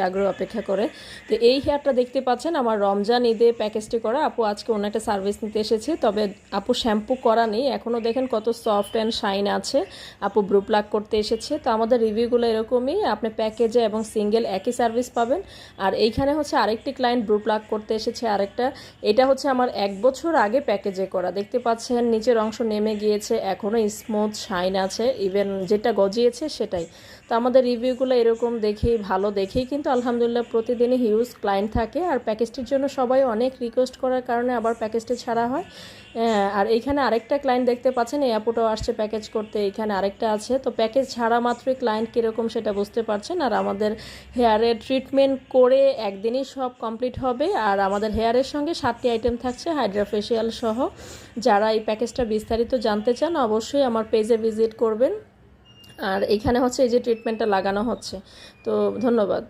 আগ্রহ অপেক্ষা করে। তো এই হেয়ারটা দেখতে পাচ্ছেন আমার রমজান ঈদে প্যাকেজটি করা। আপু আজকে অন্য একটা সার্ভিস নিতে এসেছে, তবে আপু শ্যাম্পু করা নেই এখনও, দেখেন কত সফট অ্যান্ড শাইন আছে। আপু ব্রু প্লাক করতে এসেছে। তো আমাদের রিভিউগুলো এরকমই, আপনি প্যাকেজে এবং সিঙ্গেল একই সার্ভিস পাবেন। আর এইখানে হচ্ছে আরেকটি ক্লায়েন্ট ব্রু প্লাক করতে এসেছে আরেকটা, এটা হচ্ছে আমার 1 বছর আগে প্যাকেজে করা। দেখতে পাচ্ছেন নিচের অংশ নেমে গিয়েছে, এখনও স্মুথ শাইন আছে, ইভেন যেটা গজিয়েছে সেটাই। তো আমাদের রিভিউগুলো এরকম দেখেই ভালো দেখেই কিন্তু আলহামদুলিল্লাহ প্রতিদিনই হিউজ ক্লায়েন্ট থাকে। আর প্যাকেজটির জন্য সবাই অনেক রিকোয়েস্ট করার কারণে আবার প্যাকেজটি ছাড়া হয়। আর এইখানে আরেকটা ক্লায়েন্ট দেখতে পাচ্ছেন, এই আপুটাও আসছে প্যাকেজ করতে, এইখানে আরেকটা আছে। তো প্যাকেজ ছাড়া মাত্রই ক্লায়েন্ট কীরকম সেটা বুঝতে পারছেন। আর আমাদের হেয়ারের ট্রিটমেন্ট করে একদিনই সব কমপ্লিট হবে। আর আমাদের হেয়ারের সঙ্গে 7টি আইটেম থাকছে হাইড্রা ফেশিয়াল সহ। যারা এই প্যাকেজটা বিস্তারিত জানতে চান অবশ্যই আমার পেজে ভিজিট করবেন। আর এখানে হচ্ছে এই যে ট্রিটমেন্টটা লাগানো হচ্ছে। তো ধন্যবাদ।